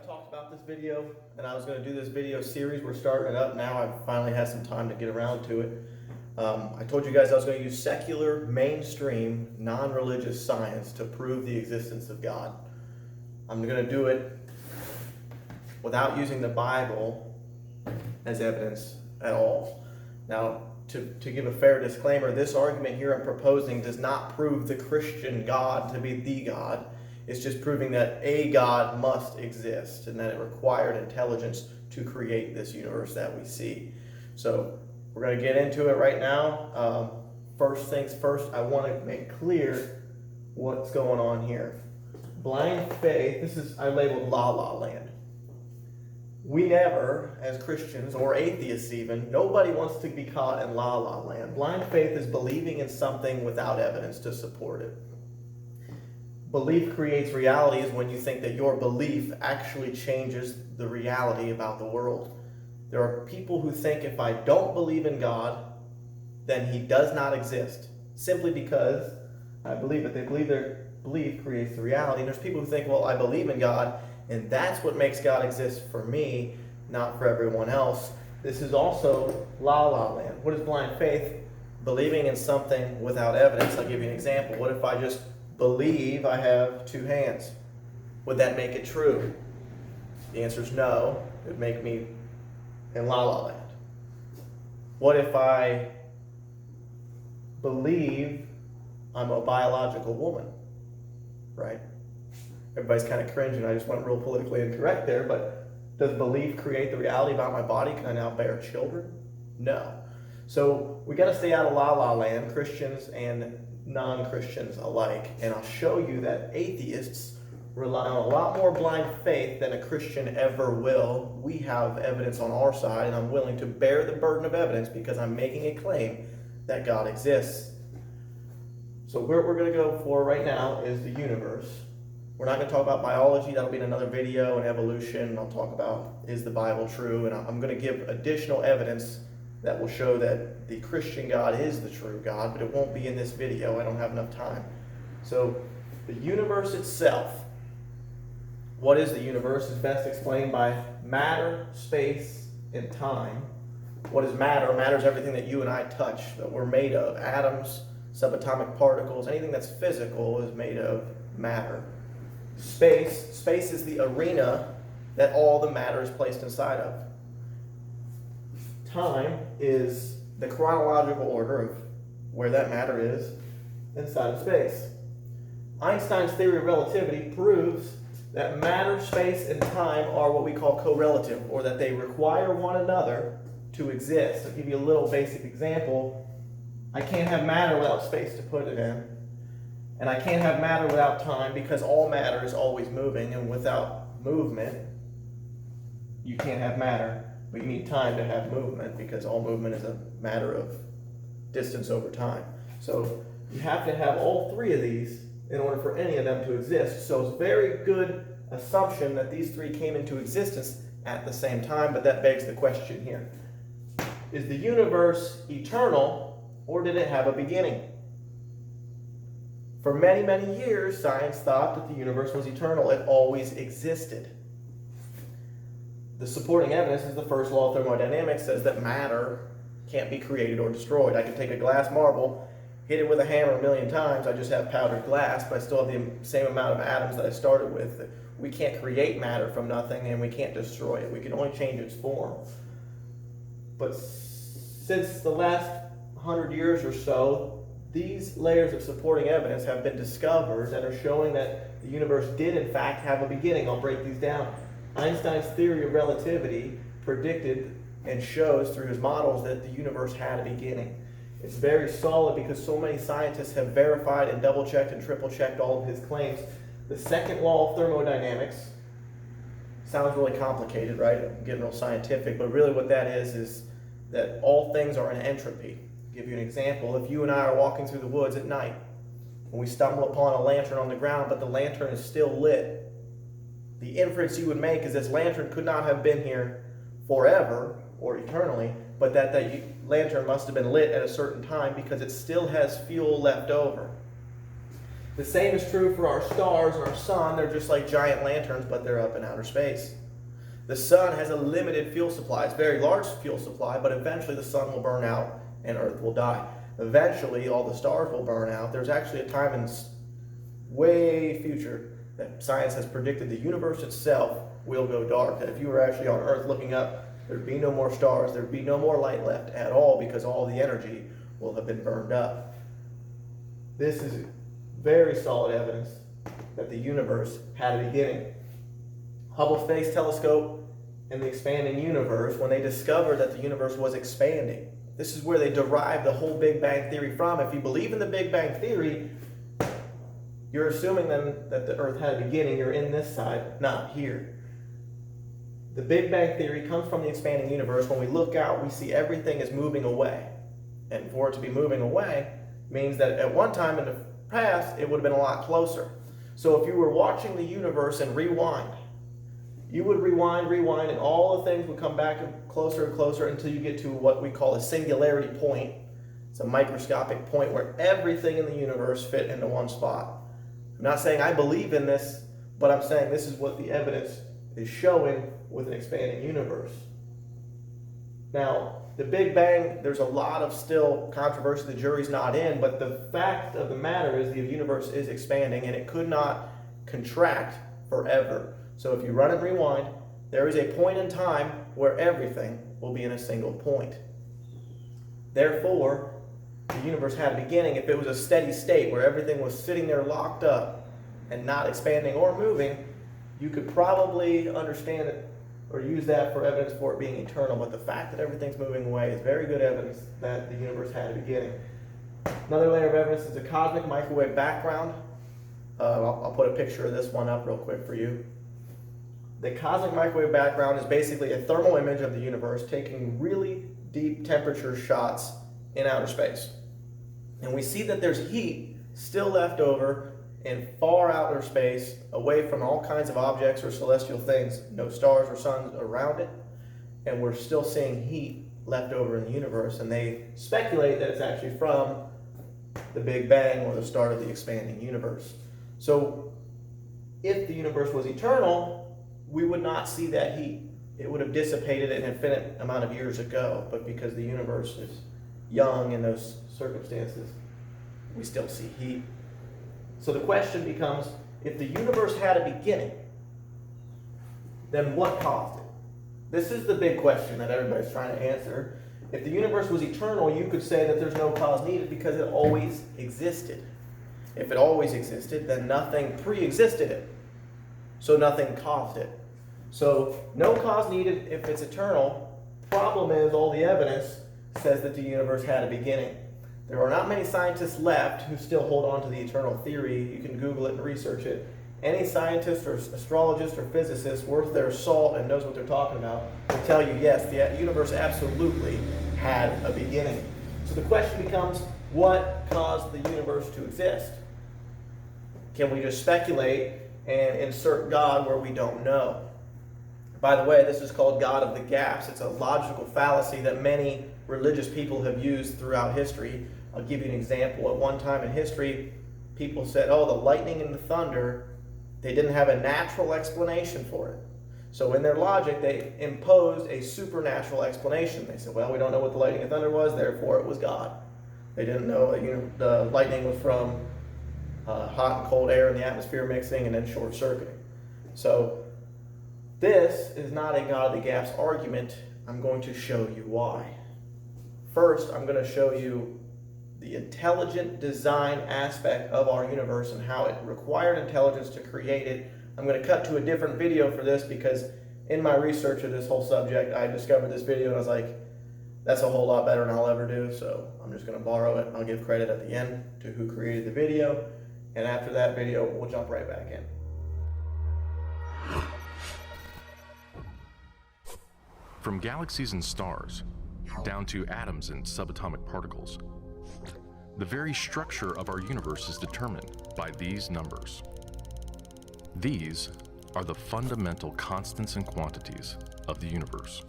I've talked about this video, and I was going to do this video series. We're starting it up now. I've finally had some time to get around to it. I told you guys I was going to use secular, mainstream, non-religious science to prove the existence of God. I'm going to do it without using the Bible as evidence at all. Now, to give a fair disclaimer, this argument here I'm proposing does not prove the Christian God to be the God. It's just proving that a God must exist and that it required intelligence to create this universe that we see. So we're going to get into it right now. First things first, I want to make clear what's going on here. Blind faith, this is, I labeled La La Land. We never, as Christians or atheists even, nobody wants to be caught in La La Land. Blind faith is believing in something without evidence to support it. Belief creates reality is when you think that your belief actually changes the reality about the world. There are people who think if I don't believe in God, then he does not exist, simply because I believe it. They believe their belief creates the reality. And there's people who think, well, I believe in God, and that's what makes God exist for me, not for everyone else. This is also La La Land. What is blind faith? Believing in something without evidence. I'll give you an example. What if I just believe I have two hands? Would that make it true? The answer is no. It would make me in La La Land. What if I believe I'm a biological woman? Right? Everybody's kind of cringing. I just went real politically incorrect there, but does belief create the reality about my body? Can I now bear children? No. So we got to stay out of La La Land, Christians and non-Christians alike. And I'll show you that atheists rely on a lot more blind faith than a Christian ever will. We have evidence on our side, and I'm willing to bear the burden of evidence because I'm making a claim that God exists. So where we're going to go for right now is the universe. We're not going to talk about biology. That'll be in another video, and evolution. I'll talk about, is the Bible true? And I'm going to give additional evidence that will show that the Christian God is the true God, but it won't be in this video. I don't have enough time. So the universe itself, what is the universe, is best explained by matter, space, and time. What is matter? Matter is everything that you and I touch, that we're made of. Atoms, subatomic particles, anything that's physical is made of matter. Space is the arena that all the matter is placed inside of. Time is the chronological order of where that matter is inside of space. Einstein's theory of relativity proves that matter, space, and time are what we call correlative, or that they require one another to exist. I'll give you a little basic example. I can't have matter without space to put it in. And I can't have matter without time because all matter is always moving, and without movement, you can't have matter. But you need time to have movement because all movement is a matter of distance over time. So you have to have all three of these in order for any of them to exist. So it's a very good assumption that these three came into existence at the same time, but that begs the question here. Is the universe eternal, or did it have a beginning? For many, many years, science thought that the universe was eternal. It always existed. The supporting evidence is the first law of thermodynamics, says that matter can't be created or destroyed. I can take a glass marble, hit it with a hammer a million times, I just have powdered glass, but I still have the same amount of atoms that I started with. We can't create matter from nothing, and we can't destroy it. We can only change its form. But since the last 100 years or so, these layers of supporting evidence have been discovered that are showing that the universe did in fact have a beginning. I'll break these down. Einstein's theory of relativity predicted and shows through his models that the universe had a beginning. It's very solid because so many scientists have verified and double-checked and triple-checked all of his claims. The second law of thermodynamics sounds really complicated, right? I'm getting real scientific, but really what that is that all things are in entropy. I'll give you an example. If you and I are walking through the woods at night and we stumble upon a lantern on the ground, but the lantern is still lit, the inference you would make is this lantern could not have been here forever or eternally, but that the lantern must have been lit at a certain time because it still has fuel left over. The same is true for our stars and our sun. They're just like giant lanterns, but they're up in outer space. The sun has a limited fuel supply. It's a very large fuel supply, but eventually the sun will burn out and Earth will die. Eventually, all the stars will burn out. There's actually a time in way future that science has predicted the universe itself will go dark. That if you were actually on Earth looking up, there'd be no more stars, there'd be no more light left at all because all the energy will have been burned up. This is very solid evidence that the universe had a beginning. Hubble Space Telescope and the expanding universe, when they discovered that the universe was expanding, this is where they derived the whole Big Bang Theory from. If you believe in the Big Bang Theory, you're assuming then that the Earth had a beginning. You're in this side, not here. The Big Bang Theory comes from the expanding universe. When we look out, we see everything is moving away. And for it to be moving away means that at one time in the past, it would have been a lot closer. So if you were watching the universe and rewind, you would rewind, and all the things would come back closer and closer until you get to what we call a singularity point. It's a microscopic point where everything in the universe fit into one spot. I'm not saying I believe in this, but I'm saying this is what the evidence is showing with an expanding universe. Now, the Big Bang, there's a lot of still controversy the jury's not in, but the fact of the matter is the universe is expanding and it could not contract forever. So if you run and rewind, there is a point in time where everything will be in a single point. Therefore, the universe had a beginning. If it was a steady state where everything was sitting there locked up and not expanding or moving, you could probably understand it or use that for evidence for it being eternal. But the fact that everything's moving away is very good evidence that the universe had a beginning. Another layer of evidence is the cosmic microwave background. I'll put a picture of this one up real quick for you. The cosmic microwave background is basically a thermal image of the universe taking really deep temperature shots in outer space. And we see that there's heat still left over in far outer space, away from all kinds of objects or celestial things, no stars or suns around it, and we're still seeing heat left over in the universe, and they speculate that it's actually from the Big Bang or the start of the expanding universe. So if the universe was eternal, we would not see that heat. It would have dissipated an infinite amount of years ago, but because the universe is young in those circumstances, we still see heat. So the question becomes, if the universe had a beginning, then what caused it? This is the big question that everybody's trying to answer. If the universe was eternal, you could say that there's no cause needed because it always existed. If it always existed, then nothing pre-existed it. So nothing caused it. So no cause needed if it's eternal. Problem is, all the evidence says that the universe had a beginning. There are not many scientists left who still hold on to the eternal theory. You can Google it and research it. Any scientist or astrologist or physicist worth their salt and knows what they're talking about will tell you, yes, the universe absolutely had a beginning. So the question becomes, what caused the universe to exist? Can we just speculate and insert God where we don't know? By the way, this is called God of the gaps. It's a logical fallacy that many religious people have used throughout history. I'll give you an example. At one time in history, people said, oh, the lightning and the thunder, they didn't have a natural explanation for it. So in their logic, they imposed a supernatural explanation. They said, well, we don't know what the lightning and thunder was, therefore it was God. They didn't know the lightning was from hot and cold air in the atmosphere mixing and then short circuiting. So this is not a God of the gaps argument. I'm going to show you why. First, I'm going to show you the intelligent design aspect of our universe and how it required intelligence to create it. I'm going to cut to a different video for this because in my research of this whole subject, I discovered this video and I was like, that's a whole lot better than I'll ever do, so I'm just going to borrow it. I'll give credit at the end to who created the video, and after that video, we'll jump right back in. From galaxies and stars, down to atoms and subatomic particles, the very structure of our universe is determined by these numbers. These are the fundamental constants and quantities of the universe.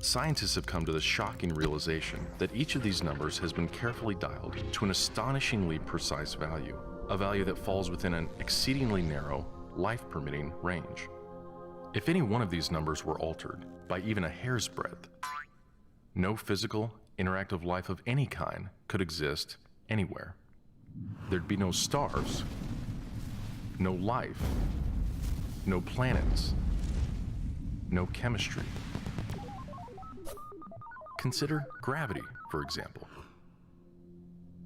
Scientists have come to the shocking realization that each of these numbers has been carefully dialed to an astonishingly precise value, a value that falls within an exceedingly narrow, life-permitting range. If any one of these numbers were altered by even a hair's breadth, no physical, interactive life of any kind could exist anywhere. There'd be no stars, no life, no planets, no chemistry. Consider gravity, for example.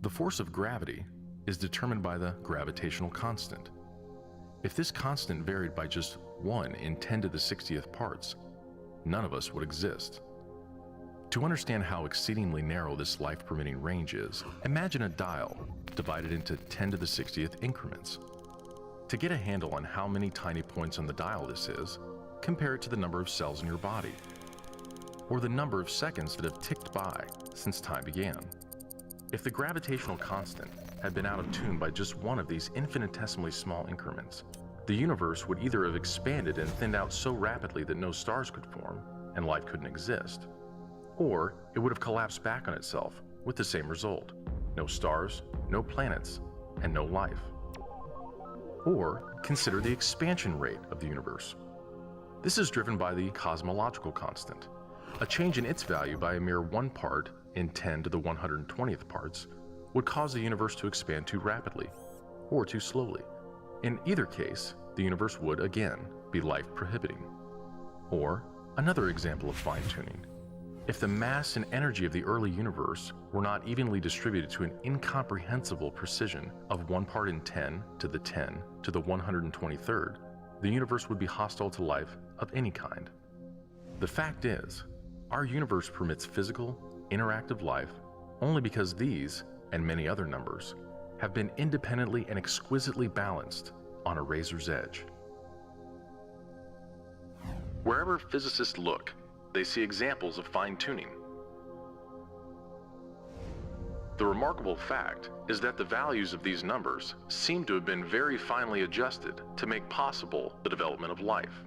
The force of gravity is determined by the gravitational constant. If this constant varied by just 1 in 10 to the 60th parts, none of us would exist. To understand how exceedingly narrow this life-permitting range is, imagine a dial divided into 10 to the 60th increments. To get a handle on how many tiny points on the dial this is, compare it to the number of cells in your body, or the number of seconds that have ticked by since time began. If the gravitational constant had been out of tune by just one of these infinitesimally small increments, the universe would either have expanded and thinned out so rapidly that no stars could form and life couldn't exist, or it would have collapsed back on itself with the same result: no stars, no planets, and no life. Or consider the expansion rate of the universe. This is driven by the cosmological constant. A change in its value by a mere 1 part in 10 to the 120th parts would cause the universe to expand too rapidly or too slowly. In either case, the universe would again be life prohibiting. Or another example of fine-tuning. If the mass and energy of the early universe were not evenly distributed to an incomprehensible precision of 1 part in 10 to the 10 to the 123rd, the universe would be hostile to life of any kind. The fact is, our universe permits physical, interactive life only because these, and many other numbers, have been independently and exquisitely balanced on a razor's edge. Wherever physicists look, they see examples of fine-tuning. The remarkable fact is that the values of these numbers seem to have been very finely adjusted to make possible the development of life.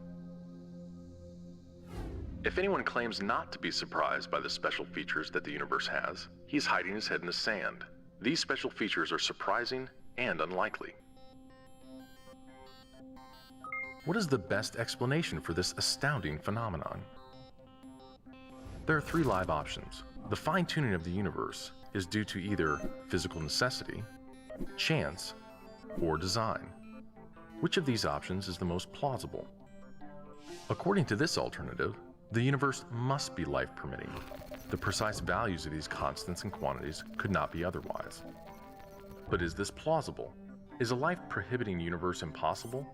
If anyone claims not to be surprised by the special features that the universe has, he's hiding his head in the sand. These special features are surprising and unlikely. What is the best explanation for this astounding phenomenon? There are 3 live options. The fine-tuning of the universe is due to either physical necessity, chance, or design. Which of these options is the most plausible? According to this alternative, the universe must be life-permitting. The precise values of these constants and quantities could not be otherwise. But is this plausible? Is a life-prohibiting universe impossible?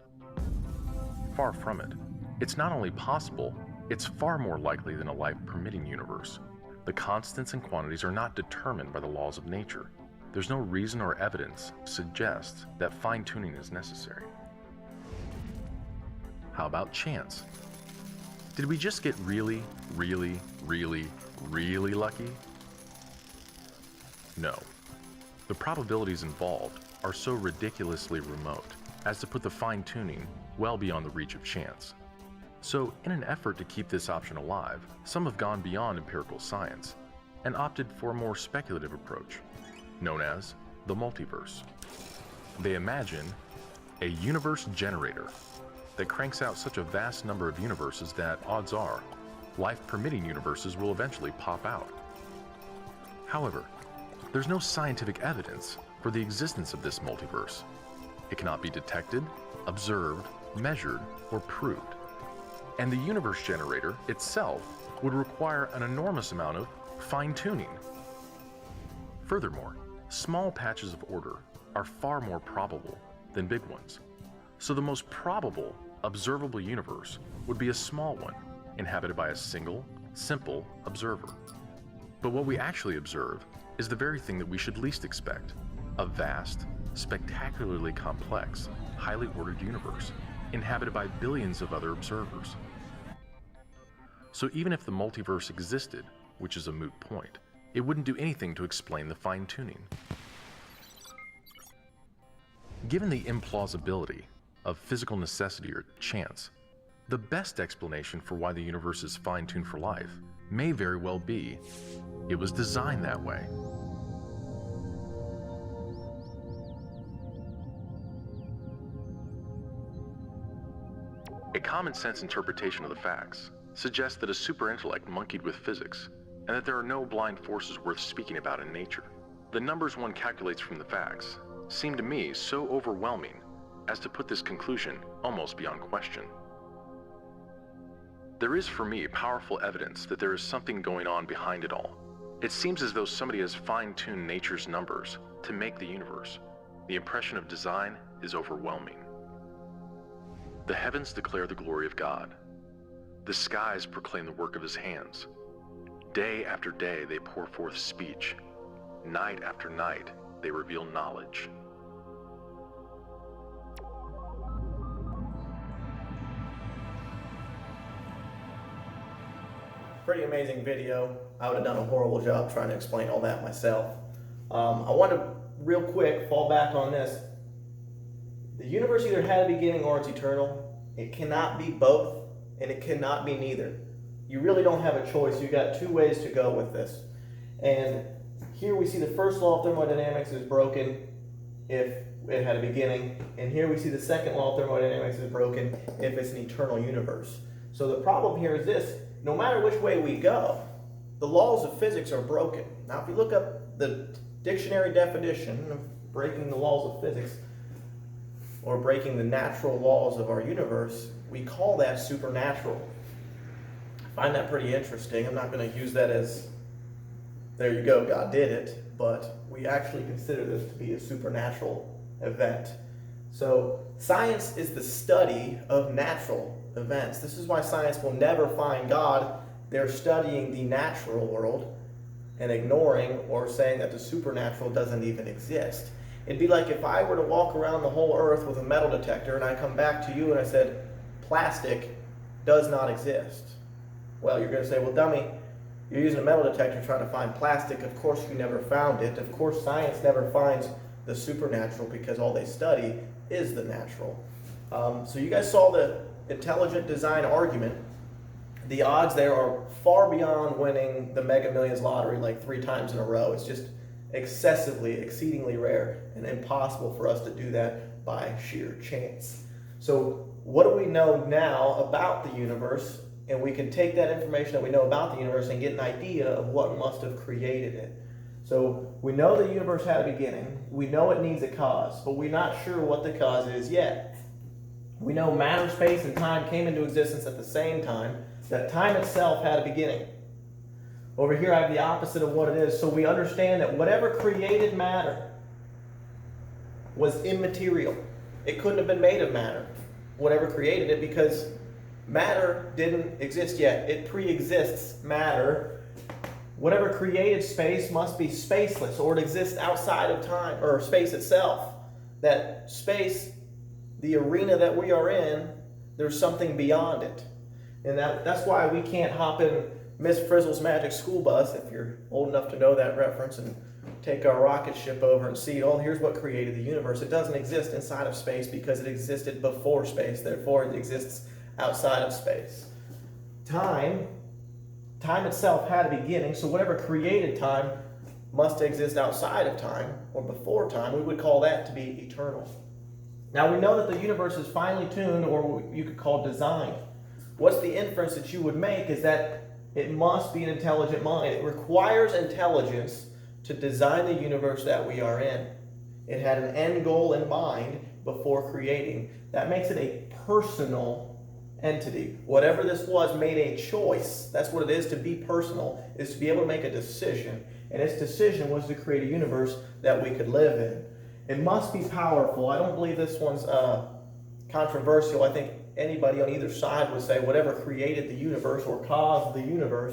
Far from it. It's not only possible, it's far more likely than a life-permitting universe. The constants and quantities are not determined by the laws of nature. There's no reason or evidence to suggest that fine-tuning is necessary. How about chance? Did we just get really, really, really, really lucky? No. The probabilities involved are so ridiculously remote as to put the fine-tuning well beyond the reach of chance. So, in an effort to keep this option alive, some have gone beyond empirical science and opted for a more speculative approach, known as the multiverse. They imagine a universe generator that cranks out such a vast number of universes that, odds are, life-permitting universes will eventually pop out. However, there's no scientific evidence for the existence of this multiverse. It cannot be detected, observed, measured, or proved. And the universe generator itself would require an enormous amount of fine-tuning. Furthermore, small patches of order are far more probable than big ones. So the most probable observable universe would be a small one, inhabited by a single, simple observer. But what we actually observe is the very thing that we should least expect: a vast, spectacularly complex, highly ordered universe, inhabited by billions of other observers. So even if the multiverse existed, which is a moot point, it wouldn't do anything to explain the fine-tuning. Given the implausibility of physical necessity or chance, the best explanation for why the universe is fine-tuned for life may very well be it was designed that way. common sense interpretation of the facts suggests that a super intellect monkeyed with physics, and that there are no blind forces worth speaking about in nature. The numbers one calculates from the facts seem to me so overwhelming as to put this conclusion almost beyond question. There is for me powerful evidence that there is something going on behind it all. It seems as though somebody has fine-tuned nature's numbers to make the universe. The impression of design is overwhelming. The heavens declare the glory of God. The skies proclaim the work of his hands. Day after day they pour forth speech. Night after night they reveal knowledge. Pretty amazing video. I would have done a horrible job trying to explain all that myself. I want to real quick fall back on this. The universe either had a beginning or it's eternal. It cannot be both, and it cannot be neither. You really don't have a choice. You've got two ways to go with this. And here we see the first law of thermodynamics is broken if it had a beginning. And here we see the second law of thermodynamics is broken if it's an eternal universe. So the problem here is this. No matter which way we go, the laws of physics are broken. Now, if you look up the dictionary definition of breaking the laws of physics, or breaking the natural laws of our universe, we call that supernatural. I find that pretty interesting. I'm not going to use that as, there you go, God did it, but we actually consider this to be a supernatural event. So science is the study of natural events. This is why science will never find God. They're studying the natural world and ignoring or saying that the supernatural doesn't even exist. It'd be like if I were to walk around the whole earth with a metal detector and I come back to you and I said, plastic does not exist. Well, you're going to say, well, dummy, you're using a metal detector trying to find plastic. Of course you never found it. Of course science never finds the supernatural because all they study is the natural. So you guys saw the intelligent design argument. The odds there are far beyond winning the Mega Millions lottery like 3 times in a row. It's just excessively, exceedingly rare and impossible for us to do that by sheer chance. So what do we know now about the universe? And we can take that information that we know about the universe and get an idea of what must have created it. So we know the universe had a beginning. We know it needs a cause, but we're not sure what the cause is yet. We know matter, space, and time came into existence at the same time, that time itself had a beginning. Over here I have the opposite of what it is. So we understand that whatever created matter was immaterial. It couldn't have been made of matter, whatever created it, because matter didn't exist yet. It pre-exists matter. Whatever created space must be spaceless, or it exists outside of time, or space itself. That space, the arena that we are in, there's something beyond it. And that's why we can't hop in Miss Frizzle's Magic School Bus, if you're old enough to know that reference, and take our rocket ship over and see, oh, here's what created the universe. It doesn't exist inside of space because it existed before space. Therefore, it exists outside of space. Time itself had a beginning, so whatever created time must exist outside of time or before time. We would call that to be eternal. Now, we know that the universe is finely tuned, or what you could call designed. What's the inference that you would make is that it must be an intelligent mind. It requires intelligence to design the universe that we are in. It had an end goal in mind before creating. That makes it a personal entity. Whatever this was made a choice. That's what it is to be personal, is to be able to make a decision. And its decision was to create a universe that we could live in. It must be powerful. I don't believe this one's controversial. I think anybody on either side would say whatever created the universe or caused the universe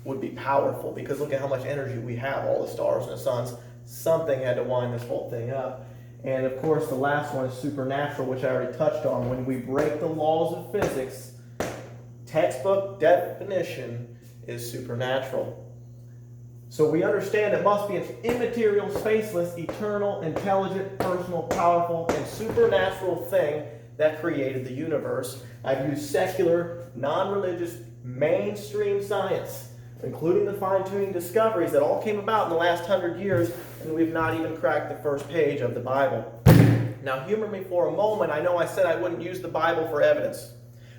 would be powerful, because look at how much energy we have, all the stars and the suns. Something had to wind this whole thing up. And of course the last one is supernatural, which I already touched on. When we break the laws of physics, textbook definition is supernatural. So we understand it must be an immaterial, spaceless, eternal, intelligent, personal, powerful, and supernatural thing that created the universe. I've used secular, non-religious, mainstream science, including the fine-tuning discoveries that all came about in the last 100 years, and we've not even cracked the first page of the Bible. Now humor me for a moment. I know I said I wouldn't use the Bible for evidence.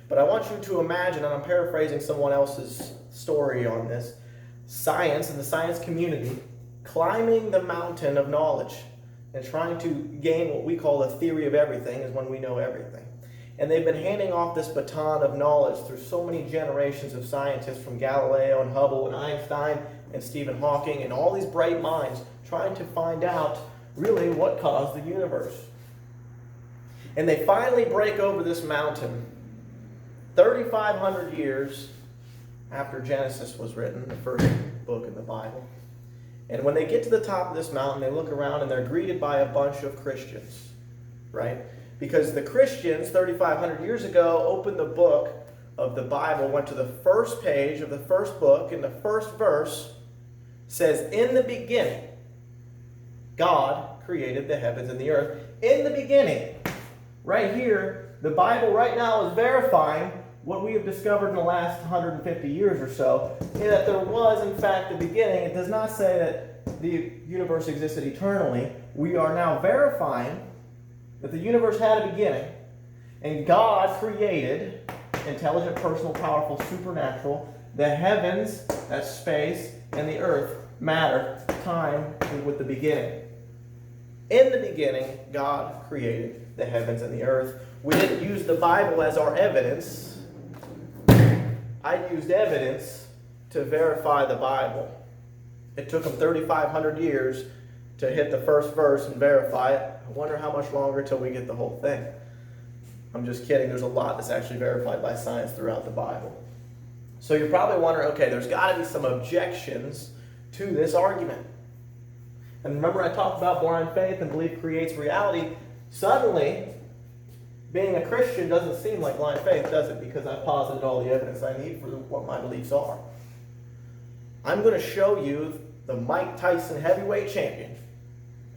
But I want you to imagine, and I'm paraphrasing someone else's story on this, science and the science community climbing the mountain of knowledge and trying to gain what we call a theory of everything, is when we know everything. And they've been handing off this baton of knowledge through so many generations of scientists, from Galileo and Hubble and Einstein and Stephen Hawking and all these bright minds, trying to find out really what caused the universe. And they finally break over this mountain 3,500 years after Genesis was written, the first book in the Bible. And when they get to the top of this mountain, they look around and they're greeted by a bunch of Christians, right? Because the Christians 3,500 years ago opened the book of the Bible, went to the first page of the first book, and the first verse says, "In the beginning, God created the heavens and the earth." In the beginning. Right here, the Bible right now is verifying what we have discovered in the last 150 years or so, that there was, in fact, a beginning. It does not say that the universe existed eternally. We are now verifying that the universe had a beginning, and God created, intelligent, personal, powerful, supernatural, the heavens, that's space, and the earth, matter, time, with the beginning. In the beginning, God created the heavens and the earth. We didn't use the Bible as our evidence. I used evidence to verify the Bible. It took them 3,500 years to hit the first verse and verify it. I wonder how much longer till we get the whole thing. I'm just kidding. There's a lot that's actually verified by science throughout the Bible. So you're probably wondering, okay, there's got to be some objections to this argument. And remember, I talked about blind faith and belief creates reality. Suddenly, being a Christian doesn't seem like blind faith, does it? Because I've posited all the evidence I need for what my beliefs are. I'm going to show you the Mike Tyson heavyweight champion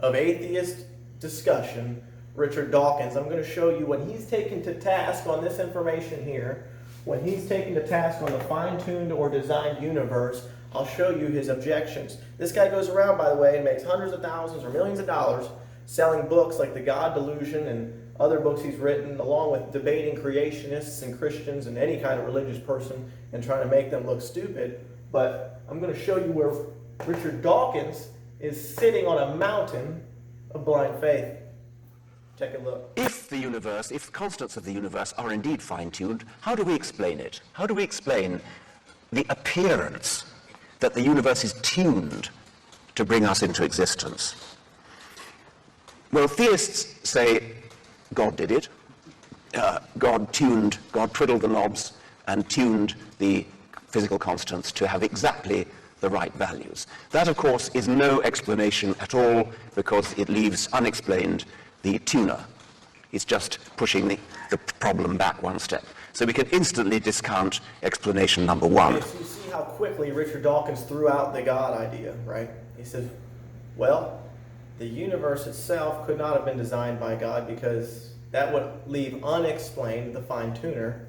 of atheist discussion, Richard Dawkins. I'm going to show you when he's taken to task on this information here, when he's taken to task on the fine-tuned or designed universe. I'll show you his objections. This guy goes around, by the way, and makes hundreds of thousands or millions of dollars selling books like The God Delusion and other books he's written, along with debating creationists and Christians and any kind of religious person and trying to make them look stupid. But I'm going to show you where Richard Dawkins is sitting on a mountain of blind faith. Take a look. If the universe, if the constants of the universe are indeed fine-tuned, how do we explain it? How do we explain the appearance that the universe is tuned to bring us into existence? Well, theists say God did it. God twiddled the knobs and tuned the physical constants to have exactly the right values. That, of course, is no explanation at all, because it leaves unexplained the tuner. It's just pushing the problem back one step. So we can instantly discount explanation number one. Okay, so you see how quickly Richard Dawkins threw out the God idea, right? He says, well, the universe itself could not have been designed by God, because that would leave unexplained the fine-tuner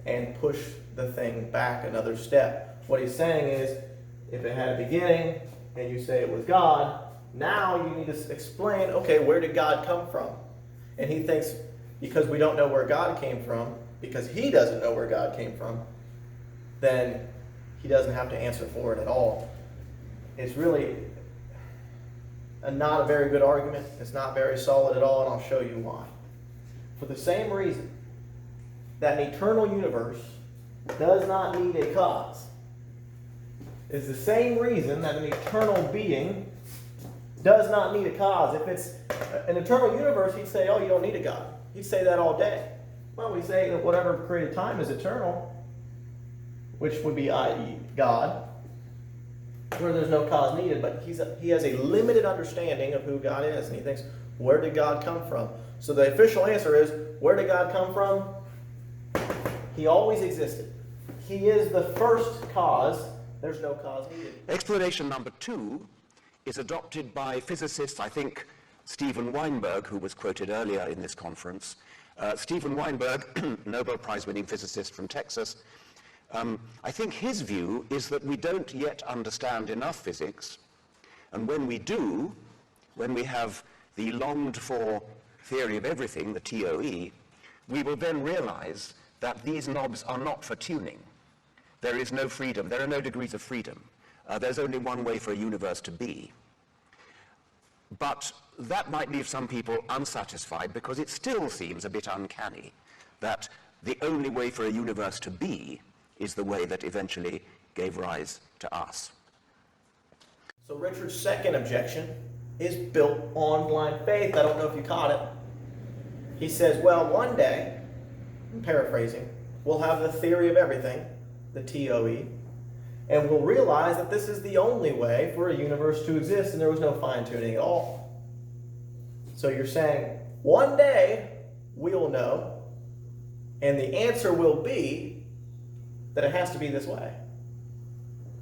and push the thing back another step. What he's saying is, if it had a beginning and you say it was God, now you need to explain, okay, where did God come from? And he thinks, because we don't know where God came from, because he doesn't know where God came from, then he doesn't have to answer for it at all. It's really not a very good argument. It's not very solid at all, and I'll show you why. For the same reason that an eternal universe does not need a cause, is the same reason that an eternal being does not need a cause. If it's an eternal universe, he'd say, oh, you don't need a God. He'd say that all day. Well, we say that whatever created time is eternal, which would be, i.e., God, where there's no cause needed, but he has a limited understanding of who God is, and he thinks, where did God come from? So the official answer is, where did God come from? He always existed. He is the first cause. There's no cause needed. Explanation number two is adopted by physicists, I think Steven Weinberg, who was quoted earlier in this conference. Steven Weinberg, Nobel Prize-winning physicist from Texas, I think his view is that we don't yet understand enough physics, and when we do, when we have the longed-for theory of everything, the TOE, we will then realize that these knobs are not for tuning. There is no freedom. There are no degrees of freedom. There's only one way for a universe to be. But that might leave some people unsatisfied because it still seems a bit uncanny that the only way for a universe to be is the way that eventually gave rise to us. So Richard's second objection is built on blind faith. I don't know if you caught it. He says, well, one day, I'm paraphrasing, we'll have the theory of everything, the TOE, and we'll realize that this is the only way for a universe to exist and there was no fine-tuning at all. So you're saying, one day we will know, and the answer will be that it has to be this way.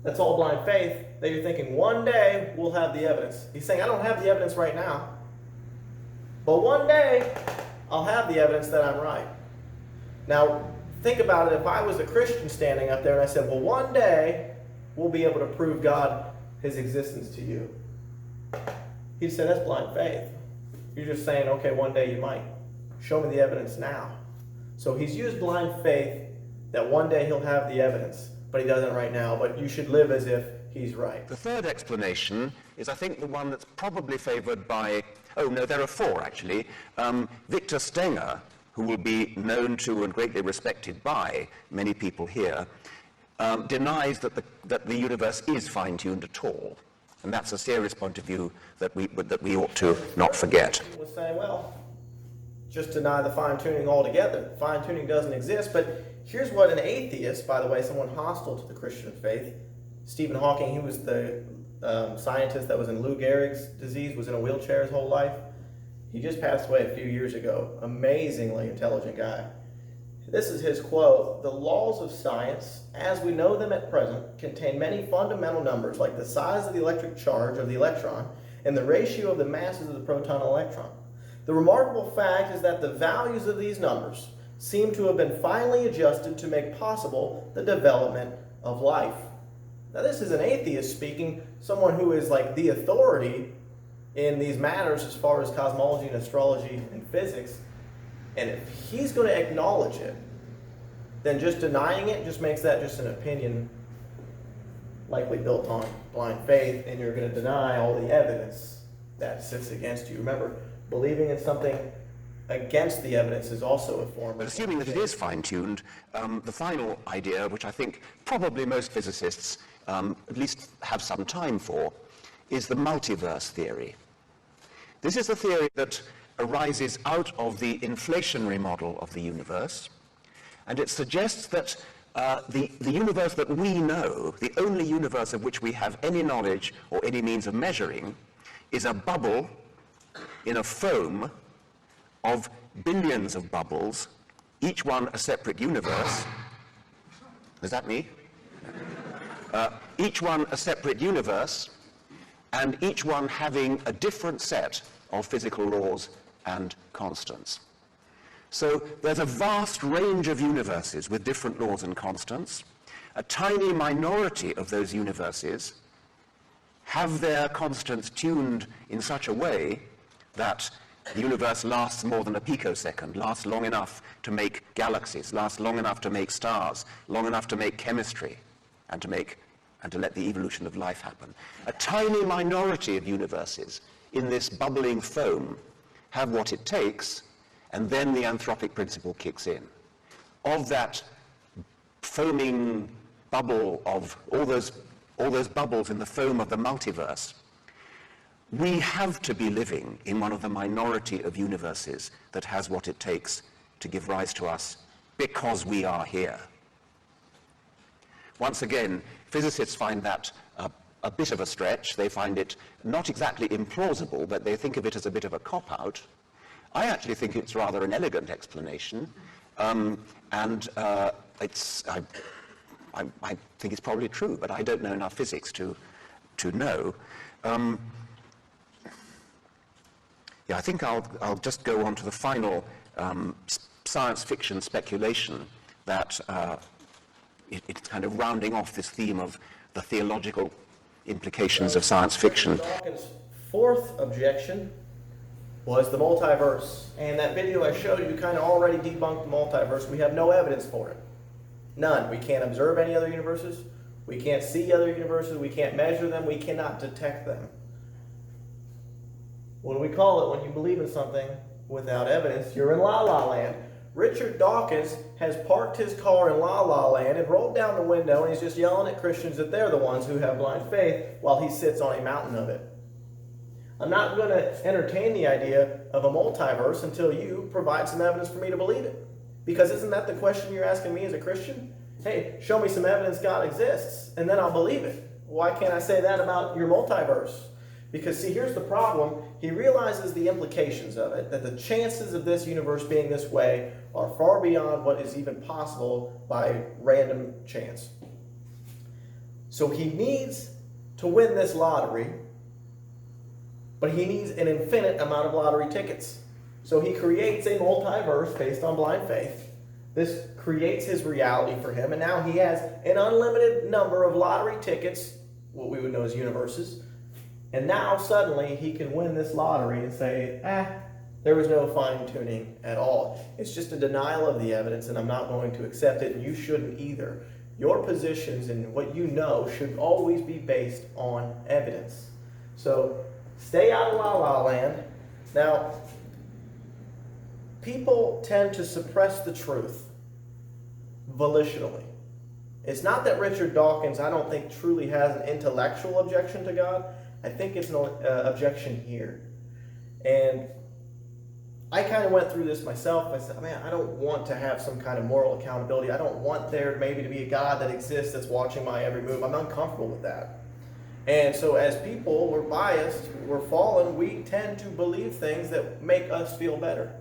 That's all blind faith, that you're thinking, one day we'll have the evidence. He's saying, I don't have the evidence right now, but one day I'll have the evidence that I'm right. Now, think about it. If I was a Christian standing up there and I said, well, one day we'll be able to prove God, his existence to you. He'd say, that's blind faith. You're just saying, okay, one day you might. Show me the evidence now. So he's used blind faith that one day he'll have the evidence, but he doesn't right now. But you should live as if he's right. The third explanation is, I think, the one that's probably favored by, oh no, there are four actually. Victor Stenger, who will be known to and greatly respected by many people here, denies that the universe is fine-tuned at all. And that's a serious point of view that we ought to not forget. People would say, well, just deny the fine-tuning altogether. Fine-tuning doesn't exist. But here's what an atheist, by the way, someone hostile to the Christian faith, Stephen Hawking, he was the scientist that was in Lou Gehrig's disease, was in a wheelchair his whole life. He just passed away a few years ago. Amazingly intelligent guy. This is his quote: "The laws of science, as we know them at present, contain many fundamental numbers like the size of the electric charge of the electron and the ratio of the masses of the proton and electron. The remarkable fact is that the values of these numbers seem to have been finely adjusted to make possible the development of life." Now this is an atheist speaking, someone who is like the authority in these matters as far as cosmology and astrology and physics. And if he's going to acknowledge it, then just denying it just makes that just an opinion likely built on blind faith, and you're going to deny all the evidence that sits against you. Remember, believing in something against the evidence is also a form But of... assuming that it is fine-tuned, the final idea, which I think probably most physicists at least have some time for, is the multiverse theory. This is a theory that arises out of the inflationary model of the universe, and it suggests that the universe that we know, the only universe of which we have any knowledge or any means of measuring, is a bubble in a foam of billions of bubbles, each one a separate universe. Is that me? Each one a separate universe, and each one having a different set of physical laws and constants. So there's a vast range of universes with different laws and constants. A tiny minority of those universes have their constants tuned in such a way that the universe lasts more than a picosecond, lasts long enough to make galaxies, lasts long enough to make stars, long enough to make chemistry, and to let the evolution of life happen. A tiny minority of universes in this bubbling foam have what it takes, and then the anthropic principle kicks in. Of that foaming bubble of all those bubbles in the foam of the multiverse, we have to be living in one of the minority of universes that has what it takes to give rise to us because we are here. Once again, physicists find that a bit of a stretch. They find it not exactly implausible, but they think of it as a bit of a cop-out. I actually think it's rather an elegant explanation, and I think it's probably true, but I don't know enough physics to know. Yeah, I think I'll just go on to the final science fiction speculation that it's kind of rounding off this theme of the theological implications of science fiction. Dawkins' fourth objection was the multiverse. And that video I showed you kind of already debunked the multiverse. We have no evidence for it. None. We can't observe any other universes. We can't see other universes. We can't measure them. We cannot detect them. What do we call it when you believe in something without evidence? You're in La La Land. Richard Dawkins has parked his car in La La Land and rolled down the window, and he's just yelling at Christians that they're the ones who have blind faith while he sits on a mountain of it. I'm not going to entertain the idea of a multiverse until you provide some evidence for me to believe it. Because isn't that the question you're asking me as a Christian? Hey, show me some evidence God exists, and then I'll believe it. Why can't I say that about your multiverse? Because, see, here's the problem. He realizes the implications of it, that the chances of this universe being this way are far beyond what is even possible by random chance. So he needs to win this lottery, but he needs an infinite amount of lottery tickets. So he creates a multiverse based on blind faith. This creates his reality for him, and now he has an unlimited number of lottery tickets, what we would know as universes. And now suddenly he can win this lottery and say, there was no fine-tuning at all. It's just a denial of the evidence, and I'm not going to accept it, and you shouldn't either. Your positions and what you know should always be based on evidence. So stay out of La La Land. Now, people tend to suppress the truth volitionally. It's not that Richard Dawkins, I don't think, truly has an intellectual objection to God. I think it's an objection here. And I kind of went through this myself. I said, man, I don't want to have some kind of moral accountability. I don't want there maybe to be a God that exists that's watching my every move. I'm uncomfortable with that. And so as people, we're biased, we're fallen, we tend to believe things that make us feel better.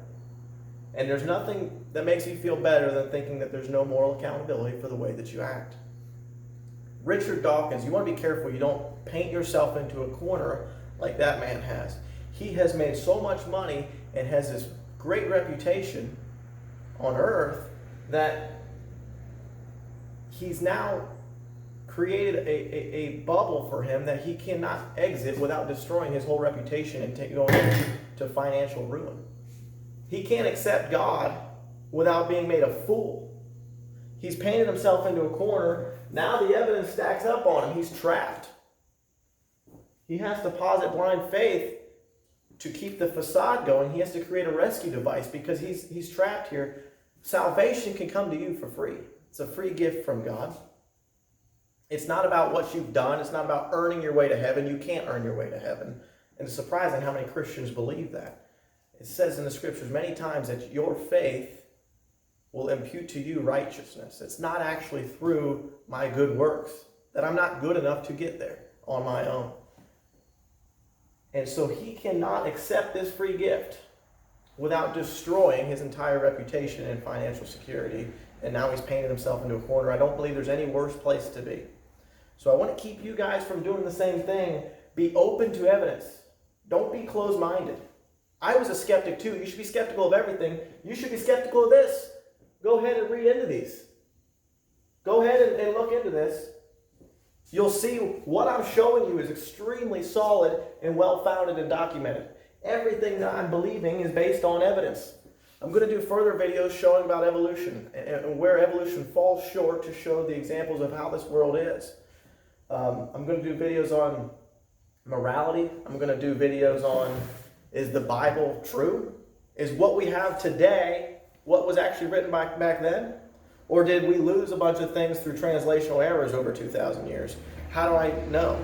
And there's nothing that makes you feel better than thinking that there's no moral accountability for the way that you act. Richard Dawkins, you want to be careful you don't paint yourself into a corner like that man has. He has made so much money and has this great reputation on earth that he's now created a bubble for him that he cannot exit without destroying his whole reputation and going into financial ruin. He can't accept God without being made a fool. He's painted himself into a corner. Now the evidence stacks up on him. He's trapped. He has to posit blind faith to keep the facade going. He has to create a rescue device because he's trapped here. Salvation can come to you for free. It's a free gift from God. It's not about what you've done. It's not about earning your way to heaven. You can't earn your way to heaven. And it's surprising how many Christians believe that. It says in the scriptures many times that your faith will impute to you righteousness. It's not actually through my good works, that I'm not good enough to get there on my own. And so he cannot accept this free gift without destroying his entire reputation and financial security. And now he's painted himself into a corner. I don't believe there's any worse place to be. So I want to keep you guys from doing the same thing. Be open to evidence. Don't be closed-minded. I was a skeptic too. You should be skeptical of everything. You should be skeptical of this. Go ahead and read into these. Go ahead and look into this. You'll see what I'm showing you is extremely solid and well-founded and documented. Everything that I'm believing is based on evidence. I'm going to do further videos showing about evolution and where evolution falls short to show the examples of how this world is. I'm going to do videos on morality. I'm going to do videos on, is the Bible true? Is what we have today what was actually written back then? Or did we lose a bunch of things through translational errors over 2,000 years? How do I know?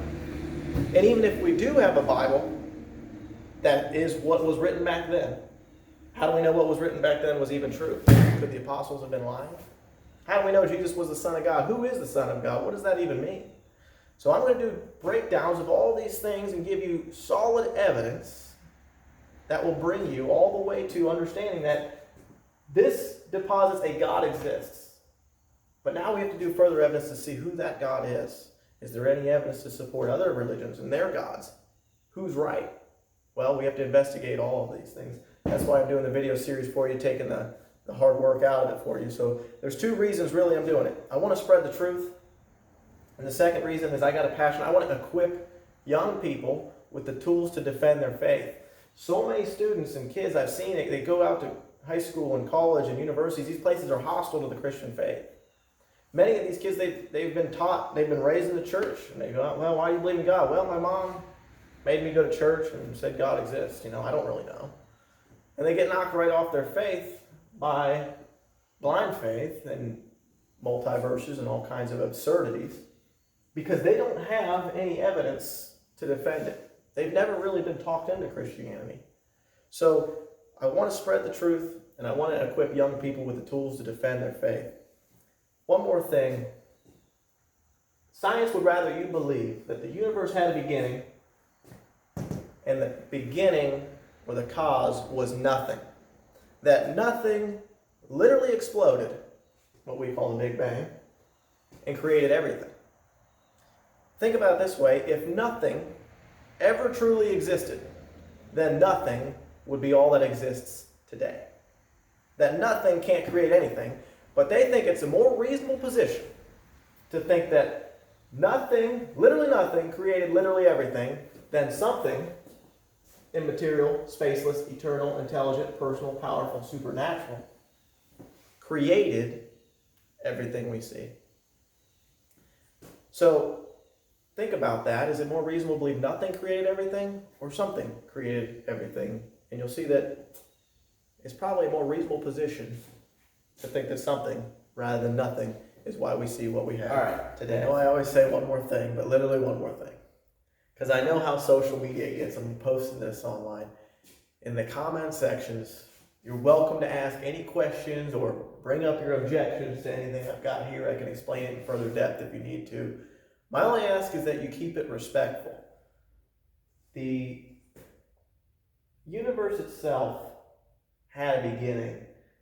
And even if we do have a Bible that is what was written back then, how do we know what was written back then was even true? Could the apostles have been lying? How do we know Jesus was the Son of God? Who is the Son of God? What does that even mean? So I'm going to do breakdowns of all these things and give you solid evidence that will bring you all the way to understanding that this deposits a God exists. But now we have to do further evidence to see who that God is. Is there any evidence to support other religions and their gods? Who's right? Well, we have to investigate all of these things. That's why I'm doing the video series for you, taking the hard work out of it for you. So there's two reasons really I'm doing it. I want to spread the truth. And the second reason is I got a passion. I want to equip young people with the tools to defend their faith. So many students and kids, I've seen it, they go out to high school and college and universities. These places are hostile to the Christian faith. Many of these kids, they've been taught, they've been raised in the church. And they go, well, why do you believe in God? Well, my mom made me go to church and said God exists. I don't really know. And they get knocked right off their faith by blind faith and multiverses and all kinds of absurdities because they don't have any evidence to defend it. They've never really been talked into Christianity. So I want to spread the truth, and I want to equip young people with the tools to defend their faith. One more thing. Science would rather you believe that the universe had a beginning, and the beginning or the cause was nothing. That nothing literally exploded, what we call the Big Bang, and created everything. Think about it this way. If nothing ever truly existed, then nothing would be all that exists today. That nothing can't create anything, but they think it's a more reasonable position to think that nothing, literally nothing, created literally everything than something immaterial, spaceless, eternal, intelligent, personal, powerful, supernatural created everything we see. So think about that. Is it more reasonable to believe nothing created everything or something created everything? And you'll see that it's probably a more reasonable position to think that something rather than nothing is why we see what we have today. I know I always say one more thing, but literally one more thing. Because I know how social media gets. I'm posting this online. In the comment sections, you're welcome to ask any questions or bring up your objections to anything I've got here. I can explain it in further depth if you need to. My only ask is that you keep it respectful. The universe itself had a beginning.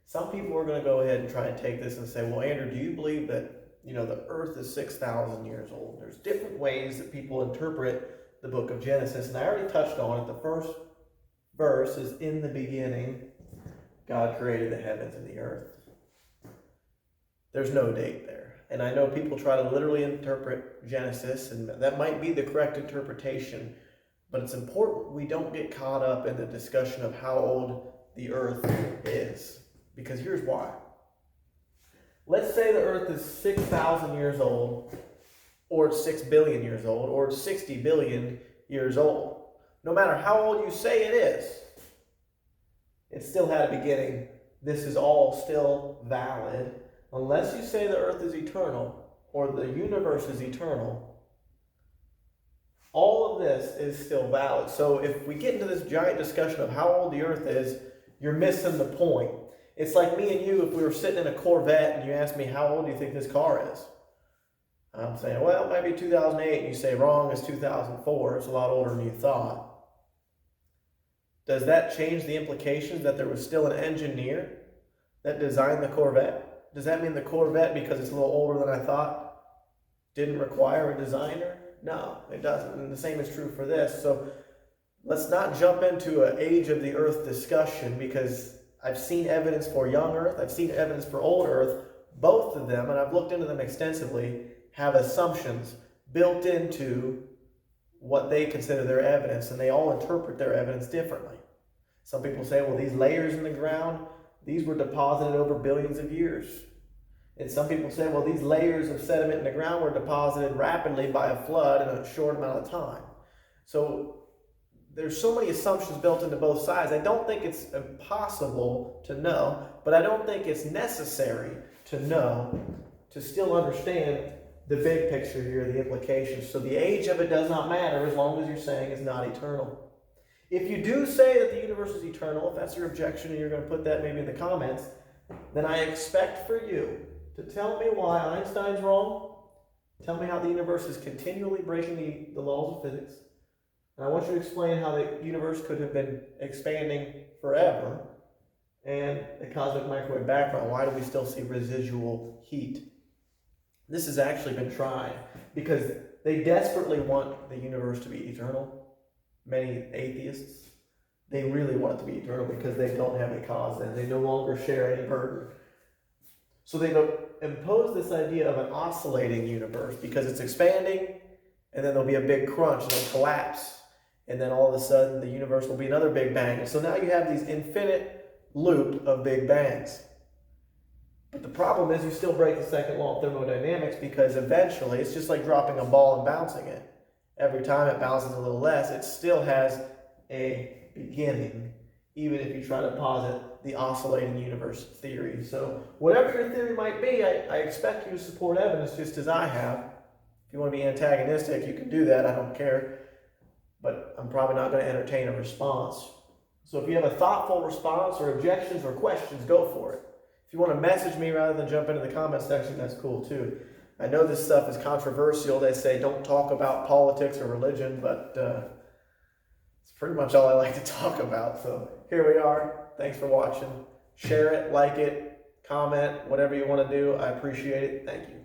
Some people are going to go ahead and try and take this and say, well, Andrew, do you believe that the earth is 6,000 years old? There's different ways that people interpret the book of Genesis, and I already touched on it. The first verse is, in the beginning, God created the heavens and the earth. There's no date there. And I know people try to literally interpret Genesis, and that might be the correct interpretation, but it's important we don't get caught up in the discussion of how old the earth is, because here's why. Let's say the earth is 6,000 years old, or it's 6 billion years old, or it's 60 billion years old. No matter how old you say it is, it still had a beginning. This is all still valid. Unless you say the earth is eternal, or the universe is eternal, all of this is still valid. So if we get into this giant discussion of how old the earth is, you're missing the point. It's like me and you, if we were sitting in a Corvette and you asked me, how old do you think this car is? I'm saying, well, it might be 2008. And you say, wrong, it's 2004. It's a lot older than you thought. Does that change the implications that there was still an engineer that designed the Corvette? Does that mean the Corvette, because it's a little older than I thought, didn't require a designer? No, it doesn't. And the same is true for this. So let's not jump into an age of the earth discussion, because I've seen evidence for young earth. I've seen evidence for old earth. Both of them, and I've looked into them extensively, have assumptions built into what they consider their evidence, and they all interpret their evidence differently. Some people say, well, these layers in the ground, these were deposited over billions of years. And some people say, well, these layers of sediment in the ground were deposited rapidly by a flood in a short amount of time. So there's so many assumptions built into both sides. I don't think it's impossible to know, but I don't think it's necessary to know to still understand the big picture here, the implications. So the age of it does not matter as long as you're saying it's not eternal. If you do say that the universe is eternal, if that's your objection and you're going to put that maybe in the comments, then I expect for you to tell me why Einstein's wrong. Tell me how the universe is continually breaking the laws of physics. And I want you to explain how the universe could have been expanding forever, and the cosmic microwave background. Why do we still see residual heat? This has actually been tried because they desperately want the universe to be eternal. Many atheists, they really want it to be eternal because they don't have any cause and they no longer share any burden. So they've imposed this idea of an oscillating universe because it's expanding, and then there'll be a big crunch and it'll collapse. and then all of a sudden the universe will be another Big Bang. And so now you have these infinite loop of Big Bangs. But the problem is you still break the second law of thermodynamics, because eventually it's just like dropping a ball and bouncing it. Every time it bounces a little less, it still has a beginning, even if you try to posit the oscillating universe theory. So whatever your theory might be, I expect you to support evidence just as I have. If you want to be antagonistic, you can do that, I don't care. But I'm probably not going to entertain a response. So if you have a thoughtful response or objections or questions, go for it. If you want to message me rather than jump into the comment section, that's cool too. I know this stuff is controversial. They say don't talk about politics or religion, but it's pretty much all I like to talk about. So here we are. Thanks for watching. Share it, like it, comment, whatever you want to do. I appreciate it. Thank you.